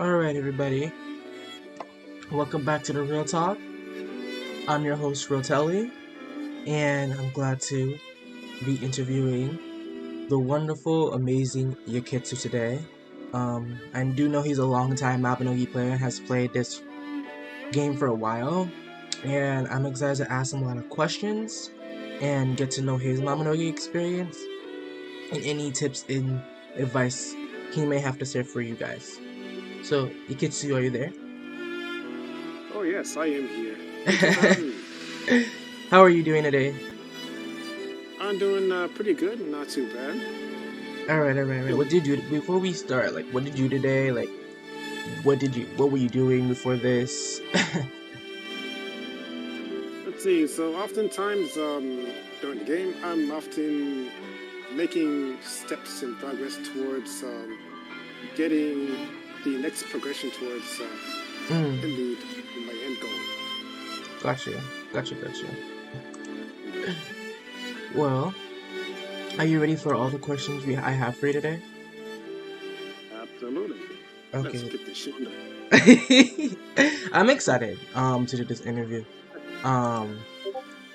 Alright, everybody. Welcome back to the Real Talk. I'm your host, RealTalk, and I'm glad to be interviewing the wonderful, amazing Ukitsu today. I do know he's a long-time mabinogi player and has played this game for a while, and I'm excited to ask him a lot of questions and get to know his mabinogi experience and any tips and advice he may have to share for you guys. So, Ukitsu, are you there? Oh yes, I am here. Thank you for having me. How are you doing today? I'm doing pretty good, not too bad. All right. What did you do before we start? Like, what did you do today? Like, what were you doing before this? Let's see. So oftentimes during the game, I'm often making steps in progress towards getting the next progression towards indeed my end goal. Gotcha. Well, are you ready for all the questions I have for you today? Absolutely. Let's Okay. get this shit done. I'm excited to do this interview.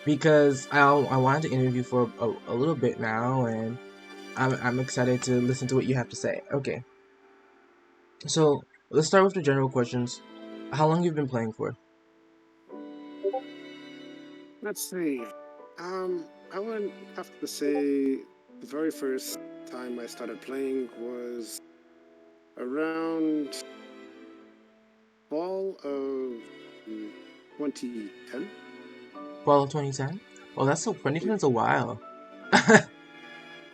because I wanted to interview for a little bit now, and I'm excited to listen to what you have to say. Okay, so let's start with the general questions. How long you've been playing for? Let's see. I would have to say the very first time I started playing was around fall of 2010. Fall of 2010. Oh, that's so 2010 is a while.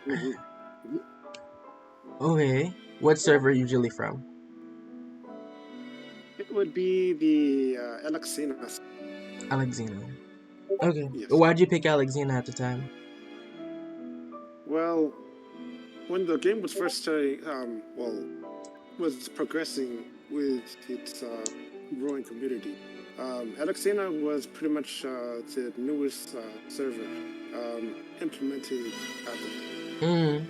Mhm. Okay, what server usually from? It would be the Alexina. Alexina. Okay, Yes. why'd you pick Alexina at the time? Well, when the game was first starting, was progressing with its growing community. Alexina was pretty much the newest server implemented at the time. Mm.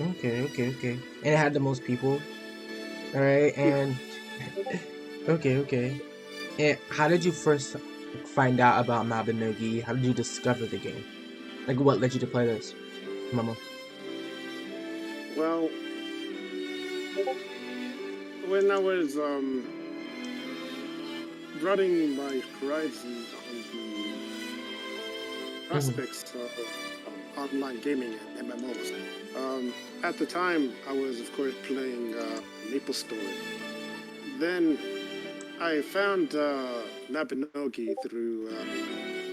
Okay. And it had the most people. All right, Yeah. and okay. And how did you first find out about Mabinogi? How did you discover the game? Like, what led you to play this, Mama? Well, when I was broadening my horizons on the Mm-hmm. prospects of online gaming and MMOs, at the time I was, of course, playing Maple Story. Then I found Mabinogi through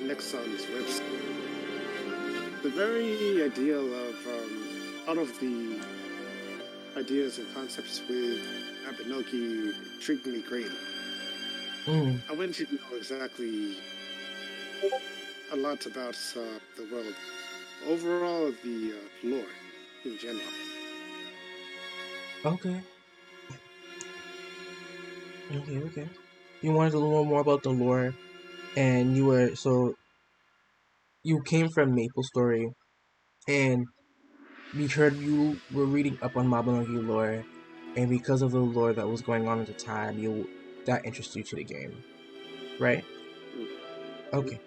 Nexon's website. The very ideal of all of the ideas and concepts with Mabinogi intrigued me greatly. Mm. I went to know exactly a lot about the world, overall the lore in general. Okay. Okay. You wanted to learn more about the lore, and you came from Maple Story, and we heard you were reading up on Mabinogi lore, and because of the lore that was going on at the time, you that interested you to the game, right? Mhm. Okay.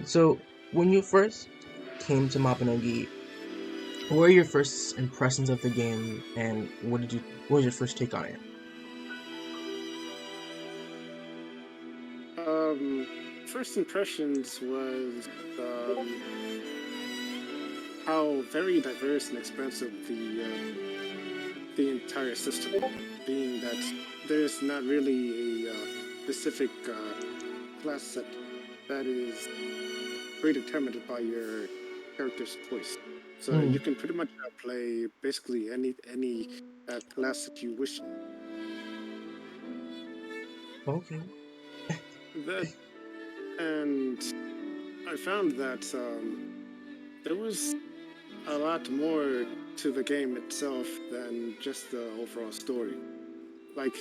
So when you first came to Mabinogi, what were your first impressions of the game, and what was your first take on it? Um, First impressions was um, how very diverse and expansive the entire system, being that there's not really a specific class set that is predetermined by your character's choice. So Mm, you can pretty much play basically any class that you wish. okay. That and I found that there was a lot more to the game itself than just the overall story. Like,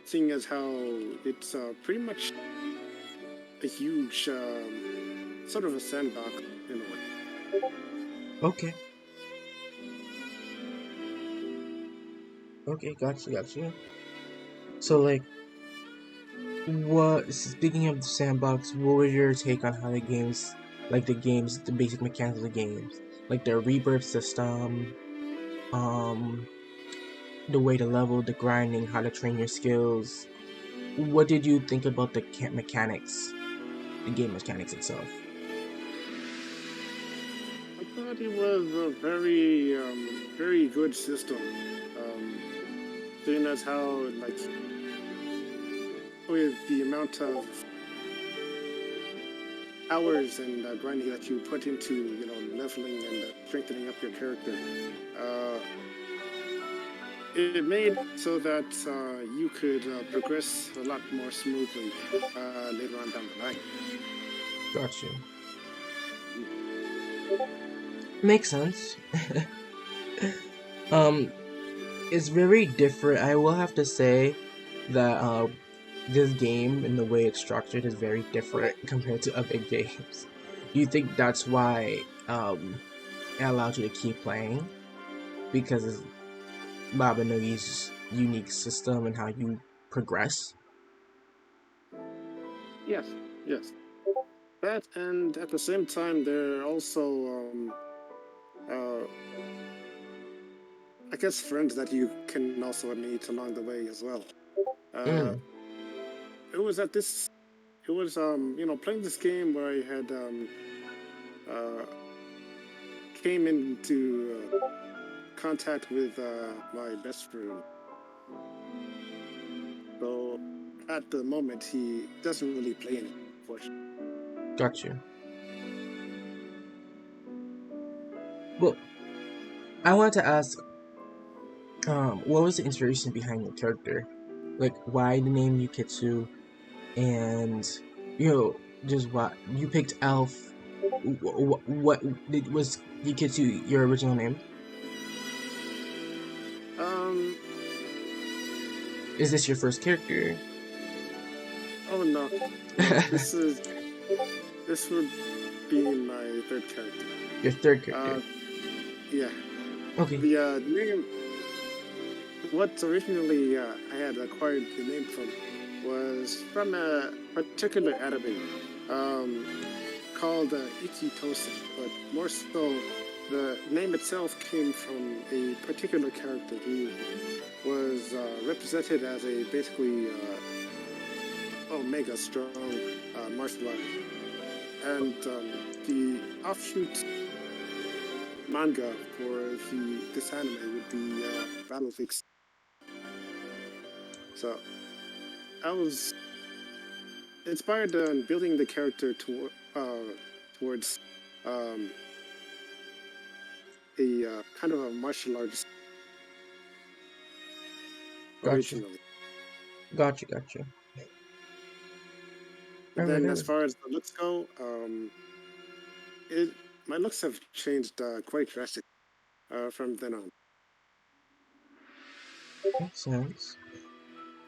seeing as how it's pretty much a huge sort of a sandbox in a way. Okay. Okay. Gotcha. So like, what? Speaking of the sandbox, what was your take on how the basic mechanics of the games, like the rebirth system, um, the way to level, the grinding, how to train your skills. What did you think about the mechanics, the game mechanics itself? I thought it was a very, very good system. Seeing as how, like, with the amount of hours and grinding that you put into, leveling and strengthening up your character, uh, it made so that you could progress a lot more smoothly later on down the line. Got you. Makes sense. um, it's very different. I will have to say that this game and the way it's structured is very different compared to other games. Do you think that's why it allows you to keep playing? Because it's Babanogi's unique system and how you progress? Yes, yes. That, and at the same time, there are also, uh, I guess, friends that you can also meet along the way as well. Uh, Mm, it was at this, it was, playing this game where I had uh, came into contact with my best friend. So at the moment, he doesn't really play anymore, unfortunately. got you. Well, I wanted to ask, what was the inspiration behind your character? Like, why the name Ukitsu, and you know, just why you picked Elf? Was Ukitsu your original name? Um, Is this your first character? oh no, no, this would be my third character. Your third Uh, character. yeah, Okay. the name, what originally I had acquired the name from was from a particular anime called Ikitosen, but more so, the name itself came from a particular character who was represented as a basically omega strong martial artist. And the offshoot manga for this anime would be Battle Fix. So I was inspired on building the character towards um, a kind of a martial artist Gotcha. originally. Gotcha. But Alright, then, as alright. far as the looks go, it my looks have changed quite drastically from then on. Makes sense.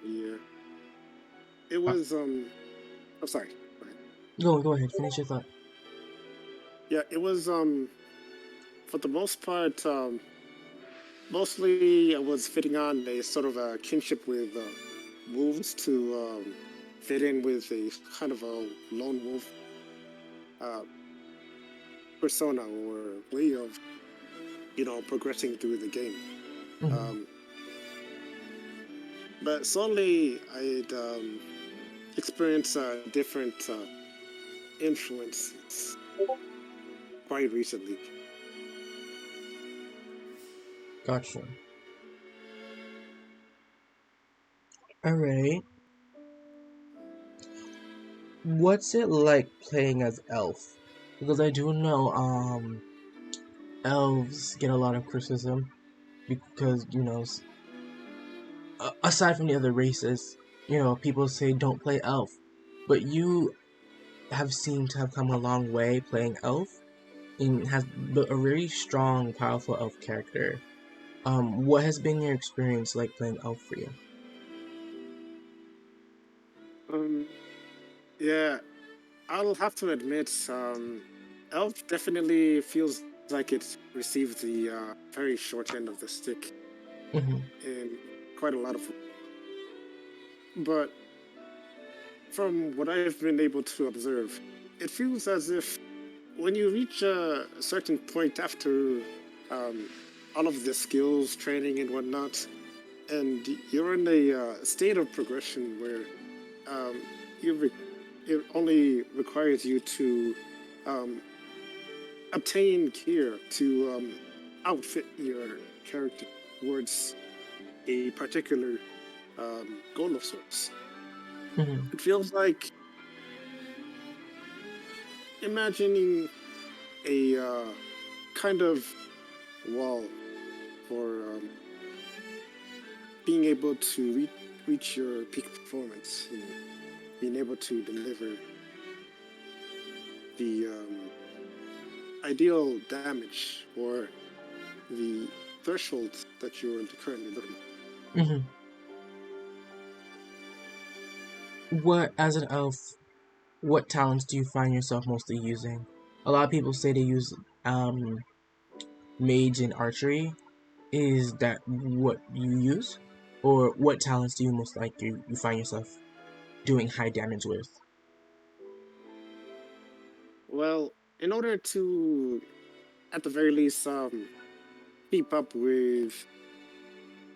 Yeah, it Uh, was. I'm sorry. Go ahead. go ahead, finish your thought. Yeah, it was. For the most part, mostly I was fitting on a sort of a kinship with wolves to fit in with a kind of a lone wolf uh, persona or way of progressing through the game. Mm-hmm. Um, but slowly I'd experienced different influences quite recently. Gotcha. Alright. What's it like playing as Elf? Because I do know elves get a lot of criticism because, aside from the other races, people say don't play elf. But you have seemed to have come a long way playing elf and has built a very strong, powerful elf character. What has been your experience like playing elf for you? Um, yeah, I'll have to admit, Elf definitely feels like it received the very short end of the stick Mm-hmm. in quite a lot of. But from what I've been able to observe, it feels as if when you reach a certain point after um, all of the skills, training, and whatnot, and you're in a state of progression where um, it only requires you to um, obtain gear to outfit your character towards a particular goal of sorts. Mm-hmm. It feels like imagining a kind of wall for being able to reach your peak performance and being able to deliver the ideal damage or the threshold that you're currently looking at. Mm-hmm. What, as an elf, what talents do you find yourself mostly using? A lot of people say they use um, mage and archery. Is that what you use? Or what talents do you most like you find yourself doing high damage with? Well, in order to, at the very least, keep up with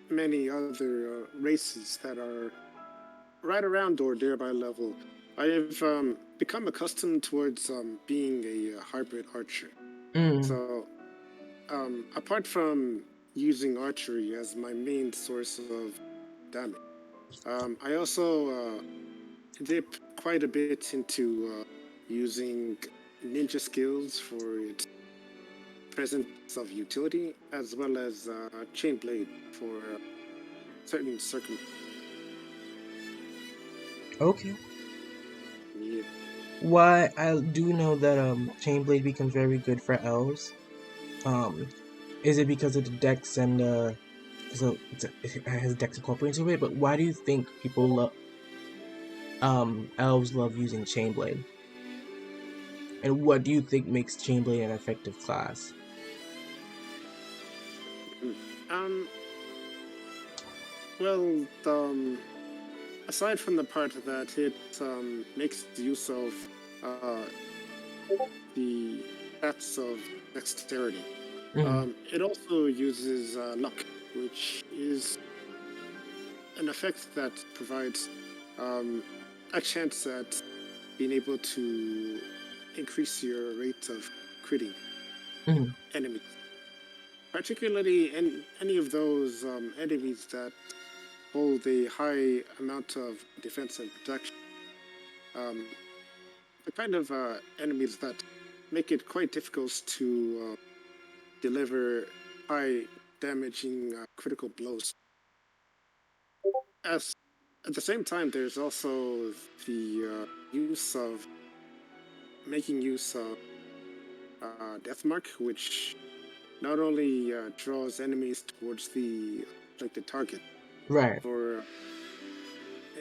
many other races that are right around or nearby level, I have become accustomed towards being a hybrid archer. Mm. So, apart from using archery as my main source of damage, I also dip quite a bit into using ninja skills for its presence of utility, as well as chain blade for certain circum. Okay. Yeah. Why I do know that Chainblade becomes very good for elves. Um, is it because of the dex and so it has dex incorporated into it? But why do you think people love elves love using Chainblade? And what do you think makes Chainblade an effective class? Mm. Um. Well, aside from the part that it makes use of uh, the stats of dexterity, Mm. it also uses luck, which is an effect that provides um, a chance at being able to increase your rate of critting Mm. enemies, particularly in any of those enemies that hold a high amount of defense and protection. Um, the kind of enemies that make it quite difficult to deliver high damaging critical blows. As at the same time, there's also the use of making use of Deathmark, which not only draws enemies towards the selected target Right. for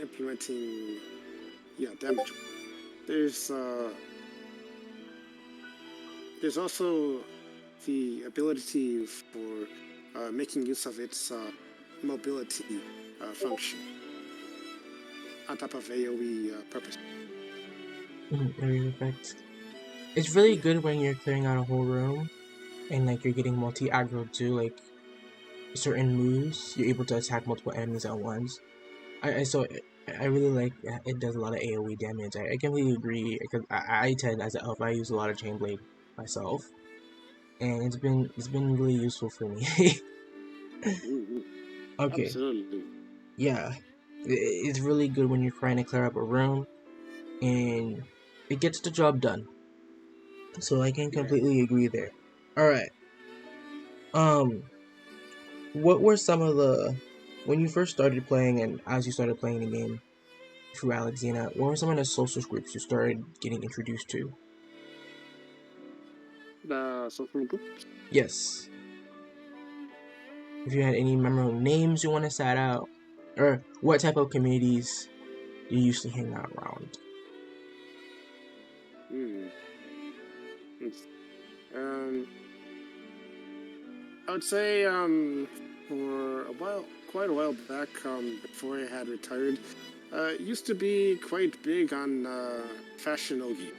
implementing damage. There's uh, there's also the ability for making use of its mobility function on top of AOE purpose. Area effect. It's really Yeah. good when you're clearing out a whole room and like you're getting multi aggro too. Like certain moves, you're able to attack multiple enemies at once. I really like that it does a lot of AoE damage. I completely agree because I tend as an elf I use a lot of Chainblade myself, and it's been really useful for me. Mm-hmm. Okay, Absolutely. yeah, it's really good when you're trying to clear up a room, and it gets the job done. So I can Yeah. completely agree there. All right, um, what were some of the when you first started playing and as you started playing the game through Alexina, what were some of the social groups you started getting introduced to? The social group. Yes. If you had any memorable names you want to shout out, or what type of communities you usually hang out around. Mm. Um, I would say for a while, quite a while back, before I had retired, used to be quite big on fashion ogi.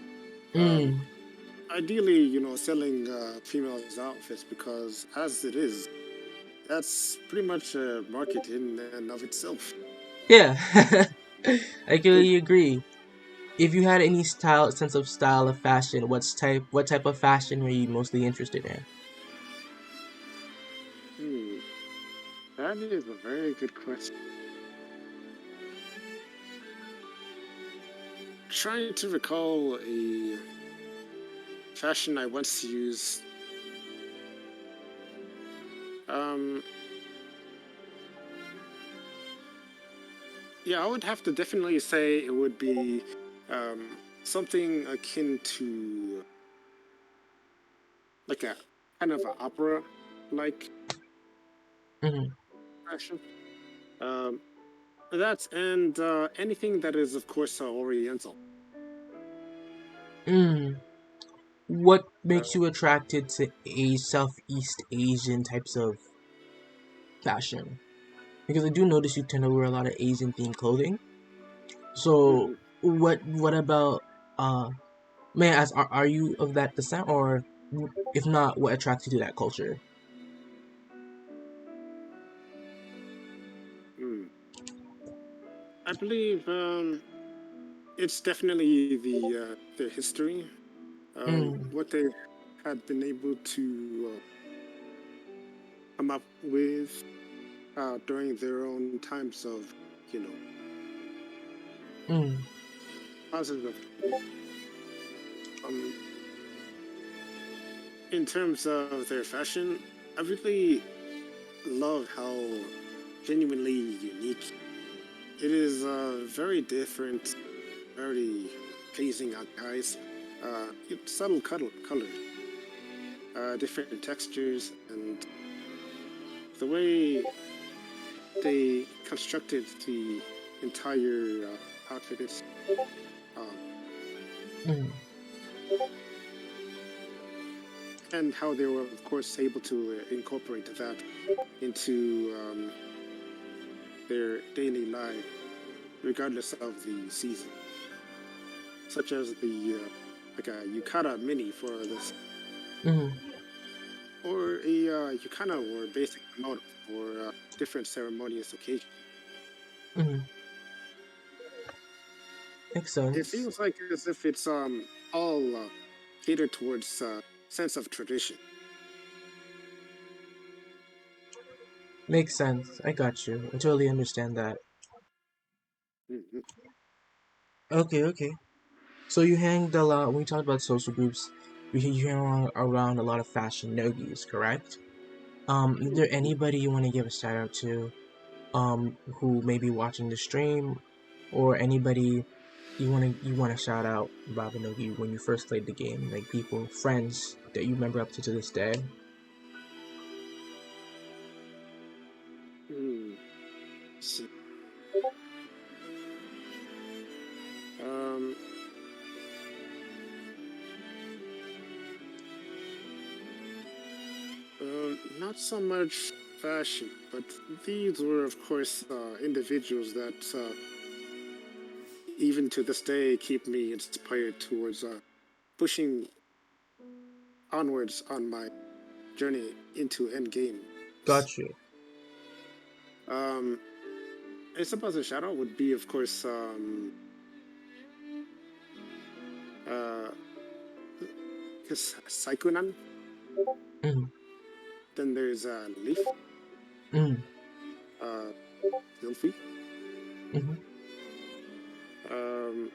Um, Mm, ideally, selling females outfits because as it is, that's pretty much a market in and of itself. yeah, I completely agree. If you had any sense of style of fashion, what type of fashion were you mostly interested in? Hmm, that is a very good question. Trying to recall a fashion I once used. Um, yeah, I would have to definitely say it would be something akin to like a kind of an opera like Mm, fashion. Um, that's and anything that is, of course, Oriental. mm. What Uh, makes you attracted to a Southeast Asian types of fashion? Because I do notice you tend to wear a lot of Asian themed clothing. So mhm. what about uh May I ask, are you of that descent, or if not, what attracts you to that culture? Hmm. I believe it's definitely their history, Mm, what they had been able to come up with during their own times of, you know, mm, positive. Um, in terms of their fashion, I really love how genuinely unique it is. Very different, very pleasing eyes. Subtle colors, different textures, and the way they constructed the entire outfit is um, mm, and how they were of course able to incorporate that into their daily life regardless of the season, such as the like a yukata mini for this, mm, or a yukana or basic kimono for different ceremonious occasions. mm. Makes It sense. feels like as if it's all catered towards sense of tradition. Makes sense. I got you. I totally understand that. Mhm. Okay, okay. So you hang a lot, when we talk about social groups, you hang around a lot of fashion nogis, correct? Is there anybody you want to give a shout out to, who may be watching the stream, or anybody you want to shout out Mabinogi when you first played the game, like people, friends that you remember up to this day? Hmm. See. Um, Not so much fashion, but these were, of course, individuals that, even to this day, keep me inspired towards pushing onwards on my journey into endgame. Got you. Um, I suppose a shout out would be, of course, uh, Saikunan. Mm, Then there's Leaf, mm, uh, Sylphie. mm, Um,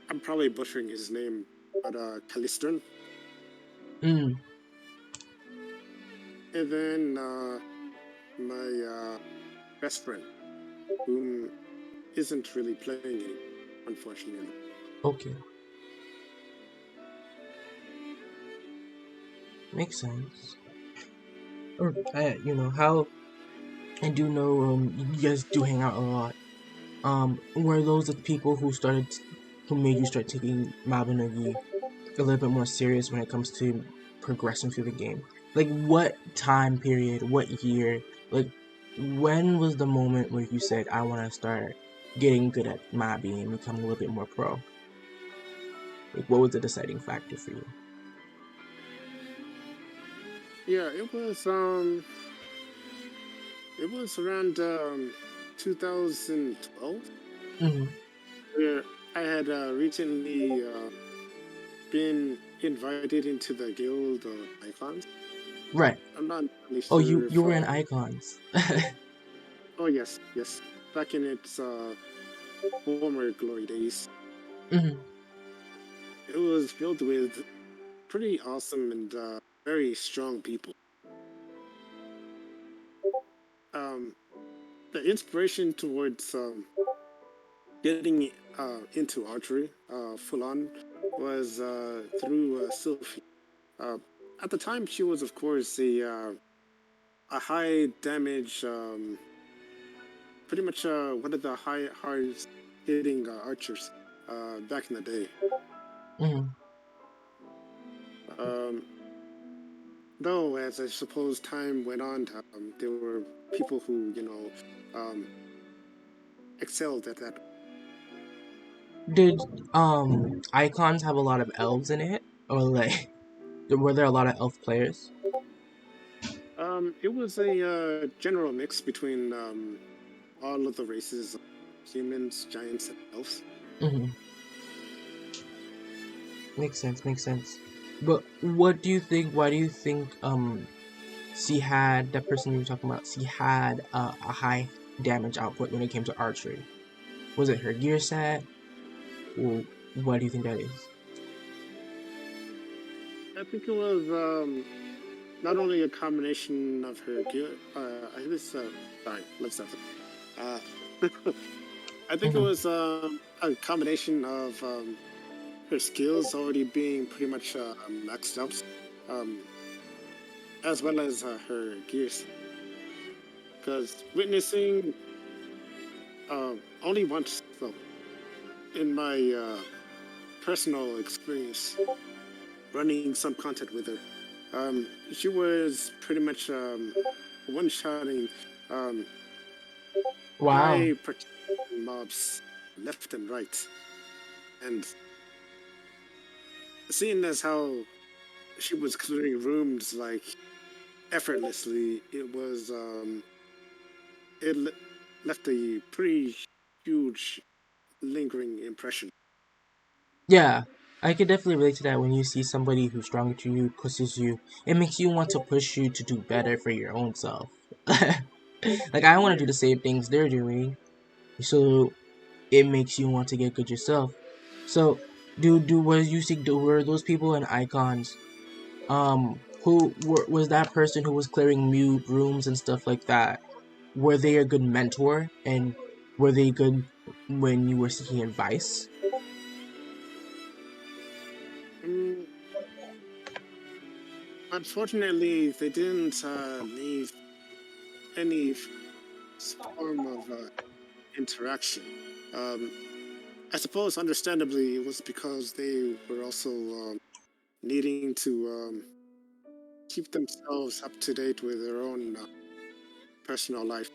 I'm probably butchering his name, but Calistern. mm. And then my best friend, whom isn't really playing anymore, unfortunately. Okay, makes sense. Or how I do know you guys do hang out a lot. Were those the people who made you start taking Mabinogi a little bit more serious when it comes to progressing through the game? Like, what time period, what year, like, when was the moment where you said, I want to start getting good at Mabi and becoming a little bit more pro? Like, what was the deciding factor for you? Yeah, it was around 2012 Mm-hmm. where I had recently been invited into the guild icons. Right. I'm not really Oh, you sure you if were in Icons. oh yes, yes, back in its former glory days. Mm-hmm. It was filled with pretty awesome and very strong people. Um, the inspiration towards getting into archery full on was through Sylphie. Uh, at the time, she was, of course, a high damage, pretty much one of the hardest hitting archers back in the day. Mm-hmm. Um, though, as I suppose time went on, there were people who, excelled at that. Did icons have a lot of elves in it, or like were there a lot of elf players? It was a general mix between all of the races, humans, giants, and elves. Hmm. Makes sense. Makes sense. But what do you think? Why do you think she had that person you were talking about? She had a high damage output when it came to archery. Was it her gear set? Or what do you think that is? I think it was not only a combination of her gear. I think it's sorry. Let's start. Uh, I think it Hmm. was a combination of her skills already being pretty much maxed out, um, as well as her gears. Because witnessing only once, though, in my personal experience running some content with her, she was pretty much one-shotting um, Wow. high protection mobs left and right. And seeing as how she was clearing rooms like effortlessly, it left a pretty huge lingering impression. Yeah, I could definitely relate to that when you see somebody who's stronger to you, pushes you. It makes you want to push you to do better for your own self. Like, I want to do Yeah. the same things they're doing, so it makes you want to get good yourself. So, was you see, were those people and icons, was that person who was clearing mute rooms and stuff like that? Were they a good mentor, and were they good when you were seeking advice? Mm, unfortunately, they didn't leave any form of interaction. Um, I suppose, understandably, it was because they were also needing to keep themselves up to date with their own personal life.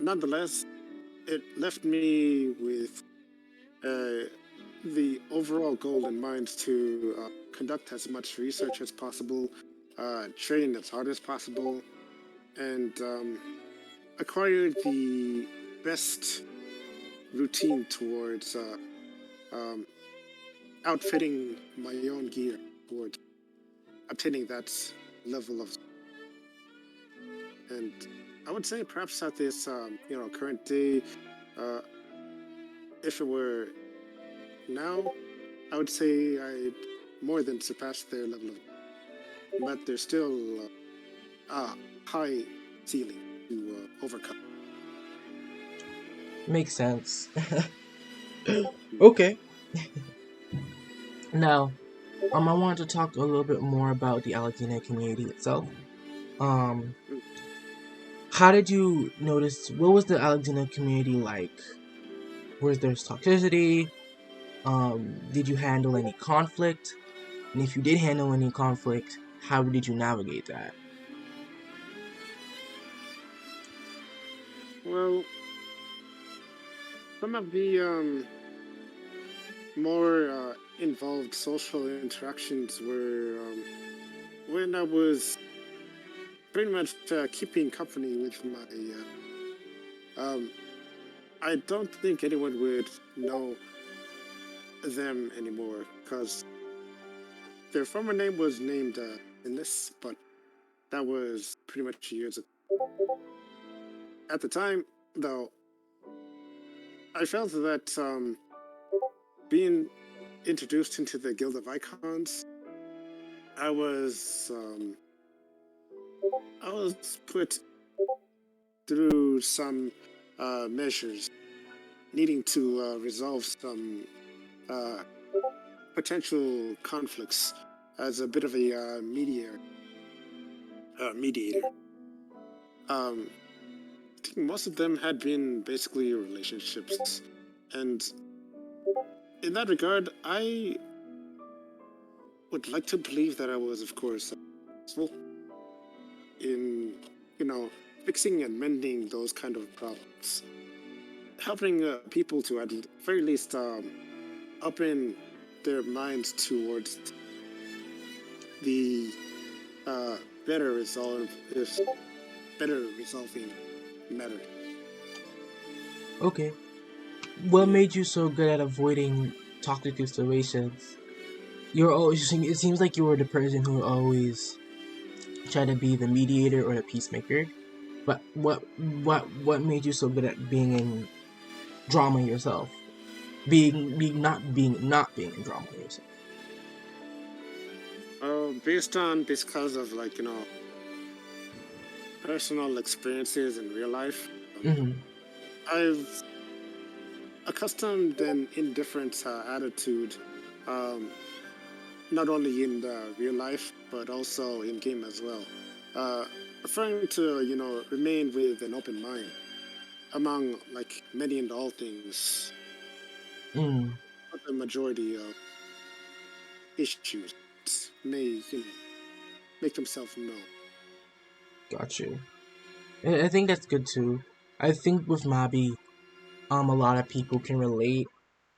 Nonetheless, it left me with uh, the overall goal in mind to conduct as much research as possible, train as hard as possible, and acquire the best routine towards um, outfitting my own gear towards obtaining that level of. And I would say perhaps at this current day, uh, if it were now, I would say I more than surpassed their level of, but there's still a high ceiling to overcome. Makes sense. Okay. Now, I wanted to talk a little bit more about the Alexandria community itself. Um, Mm. how did you notice? What was the Alexandria community like? Was there toxicity? Did you handle any conflict? And if you did handle any conflict, how did you navigate that? Well, some of the more involved social interactions were when I was pretty much keeping company with my. I don't think anyone would know them anymore because their former name was named in this, but that was pretty much years ago. At the time, though, I felt that being introduced into the Guild of Icons, I was um, I was put through some measures needing to resolve some uh, potential conflicts as a bit of a mediator. Um, I think most of them had been basically relationships, and in that regard, I would like to believe that I was, of course, successful in, you know, fixing and mending those kind of problems. helping people to at the very least open their minds towards the uh, better resolve is better resolving matter. Okay. What made you so good at avoiding toxic situations? You're always. It seems like you were the person who always tried to be the mediator or the peacemaker. But what made you so good at being in drama yourself? Being in drama yourself. Because of like personal experiences in real life, Mm-hmm. I've accustomed an indifferent attitude, um, not only in the real life but also in game as well. Uh, Referring to remain with an open mind among like many and all things, Mm, but the majority of issues may make themselves known. got you. I think that's good too. I think with Mabi, a lot of people can relate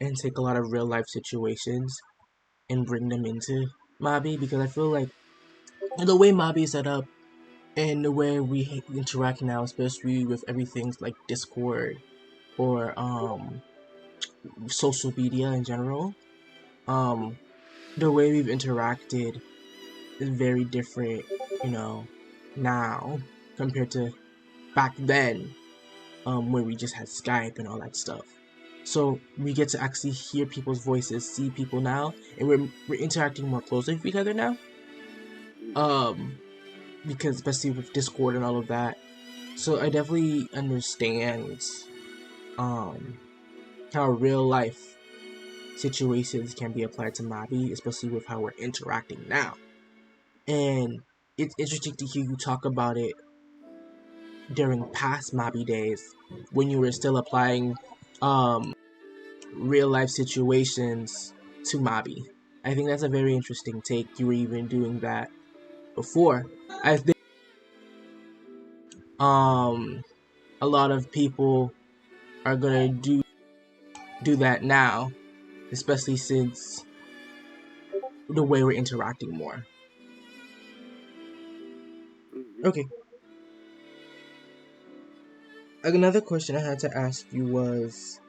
and take a lot of real life situations and bring them into Mabi because I feel like the way Mabi is set up and the way we interact now, especially with everything like Discord or social media in general, um the way we've interacted is very different, you know, now compared to back then, where we just had Skype and all that stuff. So we get to actually hear people's voices, see people now, and we're interacting more closely with each other now. Um, because especially with Discord and all of that. So I definitely understand um how real life situations can be applied to Mabi, especially with how we're interacting now. And it's interesting to hear you talk about it during past Mabi days when you were still applying real life situations to Mabi. I think that's a very interesting take. You were even doing that before. I think a lot of people are gonna do that now, especially since the way we're interacting more. Mhm. Okay. Another question I had to ask you was,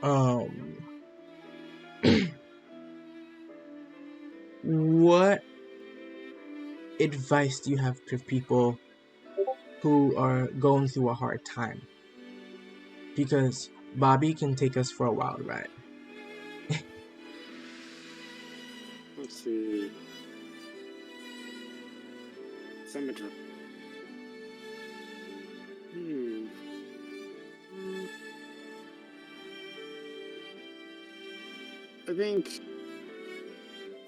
um, what advice do you have for people who are going through a hard time? Because Bobby can take us for a wild ride. Let's see. Symmetry. Hmm. Mm, I think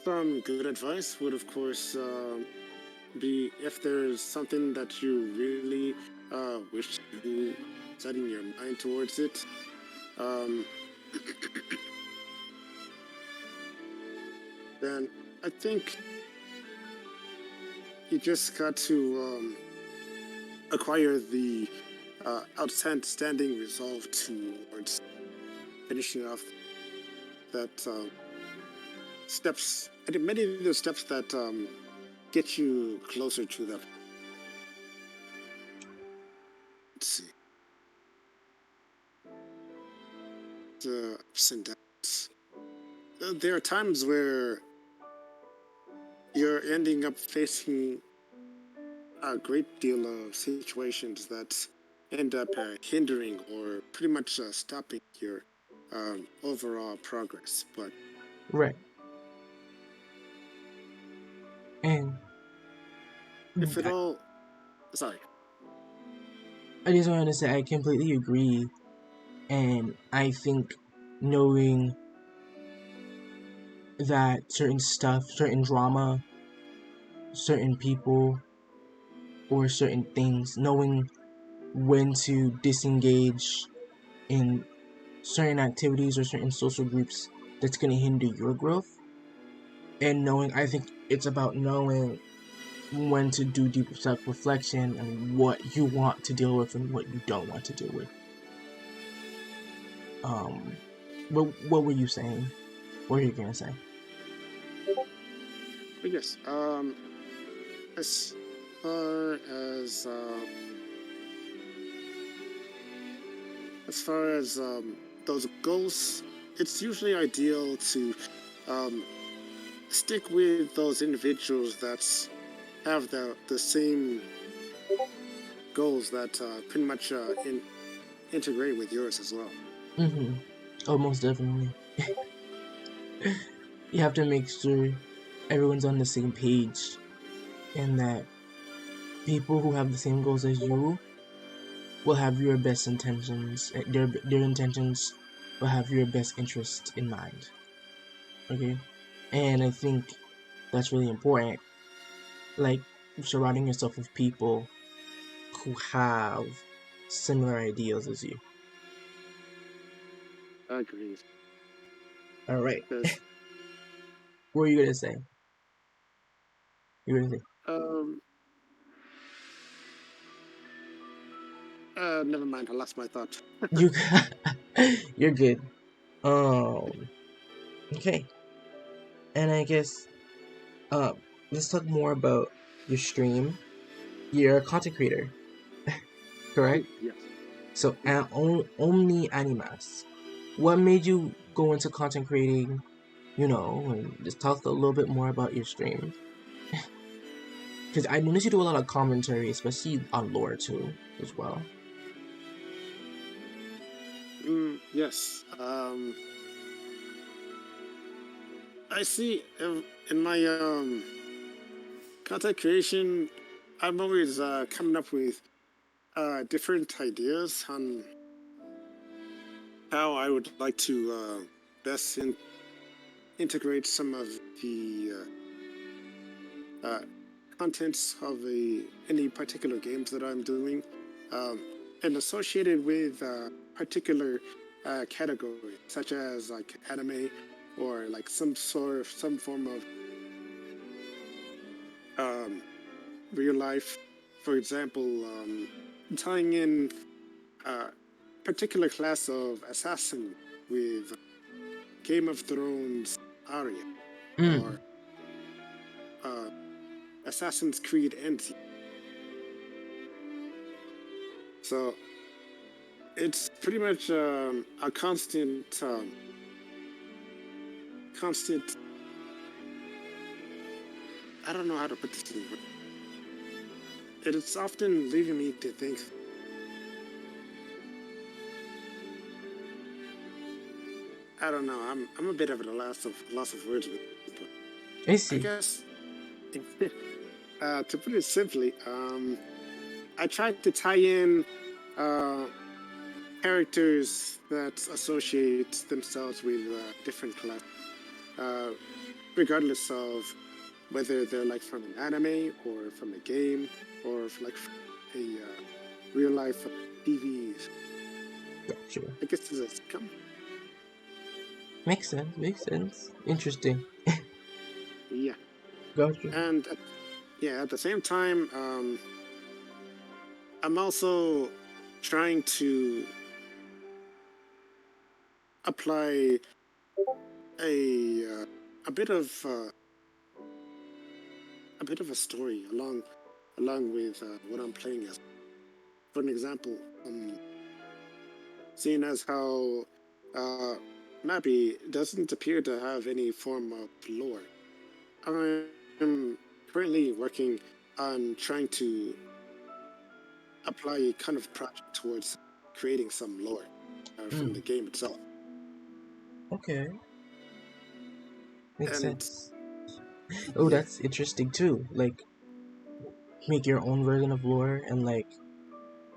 some good advice would, of course, be if there's something that you really wish to set in your mind towards it. Um, then I think you just got to acquire the outstanding resolve towards finishing off that steps. I think many of the steps that get you closer to the. Let's see. The ups and downs. There are times where you're ending up facing a great deal of situations that end up hindering or pretty much stopping your overall progress. But Right. And if it all, sorry, I just wanted to say I completely agree. And I think knowing that certain stuff, certain drama, certain people, or certain things, knowing when to disengage in certain activities or certain social groups that's going to hinder your growth. And knowing, I think it's about knowing when to do deep self reflection and what you want to deal with and what you don't want to deal with. Um, what were you saying? What were you gonna say? But yes, as far as those goals, it's usually ideal to um, stick with those individuals that have the same goals that pretty much integrate with yours as well. Mm-hmm. Oh, most definitely. You have to make sure everyone's on the same page, and that people who have the same goals as you will have your best intentions. Their intentions will have your best interest in mind. Okay, and I think that's really important. Like surrounding yourself with people who have similar ideals as you. Agreed. All right, Because what are you gonna say? You're gonna say um, never mind. I lost my thought. you. You're good. Um. Okay, and I guess uh, let's talk more about your stream. You're a content creator, correct? Yes. So, only animas. What made you go into content creating? And just talk a little bit more about your stream. Because I noticed you do a lot of commentary, especially on lore too, as well. Yes. I see. In my content creation, I'm always coming up with different ideas on how I would like to best integrate some of the uh, contents of any particular games that I'm doing, um, and associated with particular category, such as like anime or like some form of um, real life. For example, tying in a particular class of assassin with Game of Thrones Arya Mm. or uh, Assassin's Creed NT. So it's pretty much a constant. I don't know how to put this in words. It is often leaving me to think. I don't know. I'm a bit of a loss of words with this, but I I see. guess to put it simply, I tried to tie in uh, characters that associate themselves with different classes, uh, regardless of whether they're like from an anime or from a game or like from a real life TV. Gotcha. I guess this is come. Makes sense. Makes sense. Interesting. Yeah, Gotcha. and yeah, at the same time, I'm also trying to apply a a bit of a bit of a story along with what I'm playing as. For an example, seeing as how uh, Mappy doesn't appear to have any form of lore, I'm currently working on trying to apply a kind of project towards creating some lore from Mm. the game itself. Okay. Makes And sense. Oh, yeah, that's interesting too. Like, make your own version of lore, and like,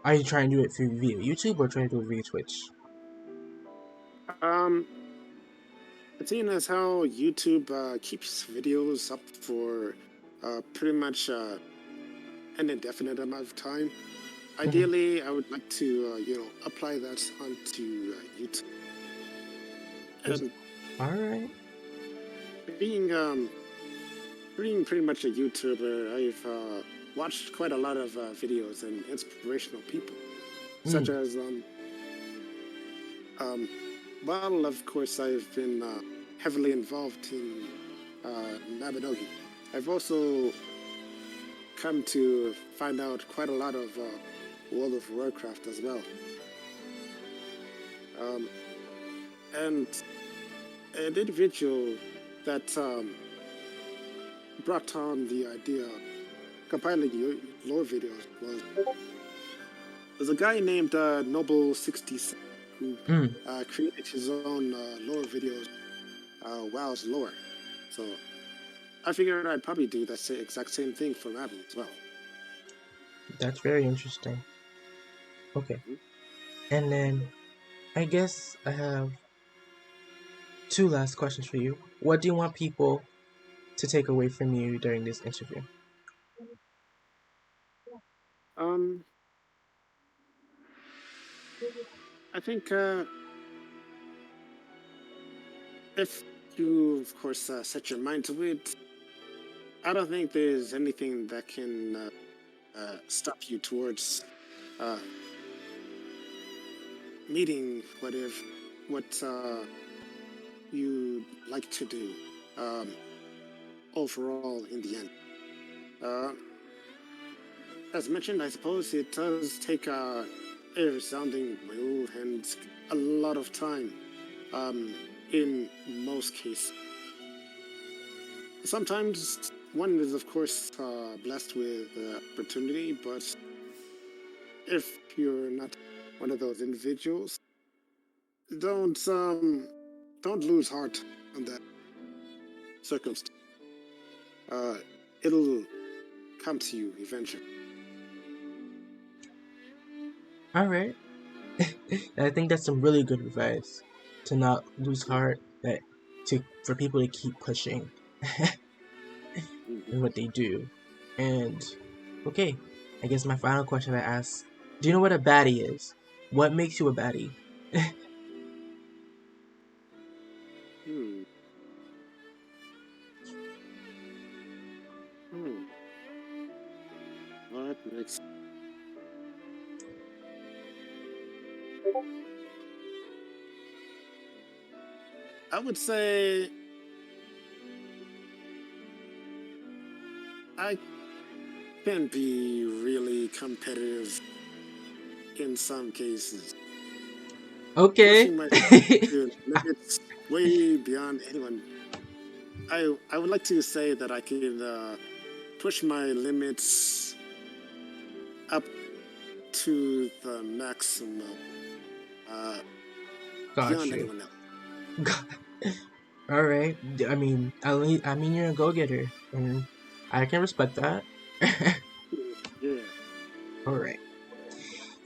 are you trying to do it through via YouTube or trying to do it via Twitch? um, seeing as how YouTube keeps videos up for pretty much an indefinite amount of time, Mm-hmm. ideally, I would like to, apply that onto YouTube. And All right. being being pretty much a YouTuber, I've watched quite a lot of videos and inspirational people, such Mm. as Well, of course, I've been heavily involved in mabinogi. I've also come to find out quite a lot of World of Warcraft as well. Um, and an individual that brought on the idea of compiling lore videos was a guy named Noble67 who created his own lore videos, WoW's lore. So I figured I'd probably do that exact same thing for Abby as well. That's very interesting. Okay. And then I guess I have two last questions for you. What do you want people to take away from you during this interview? I think if you, of course, set your mind to it, I don't think there's anything that can stop you towards meeting what you like to do overall in the end. As mentioned, I suppose it does take a resounding will and a lot of time in most cases. Sometimes one is, of course, blessed with opportunity, but if you're not one of those individuals, don't lose heart on that circumstance. It'll come to you eventually. All right. I think that's some really good advice to not lose heart. For people to keep pushing in what they do. And okay, I guess my final question I ask: do you know what a baddie is? What makes you a baddie? What makes? I would say I can be really competitive in some cases. Okay. Pushing myself to limits way beyond anyone. I would like to say that I can push my limits up to the maximum beyond anyone else. All right. I mean, you're a go-getter, and I can respect that. Yeah. All right.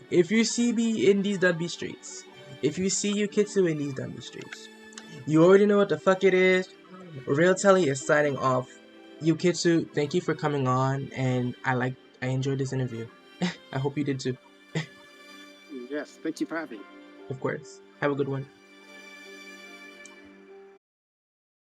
If you see me in these Dundee streets, if you see Ukitsu in these Dundee streets, you already know what the fuck it is. RealTalk is signing off. Ukitsu, thank you for coming on, and I enjoyed this interview. I hope you did too. Yes, thank you for having me. Of course. Have a good one.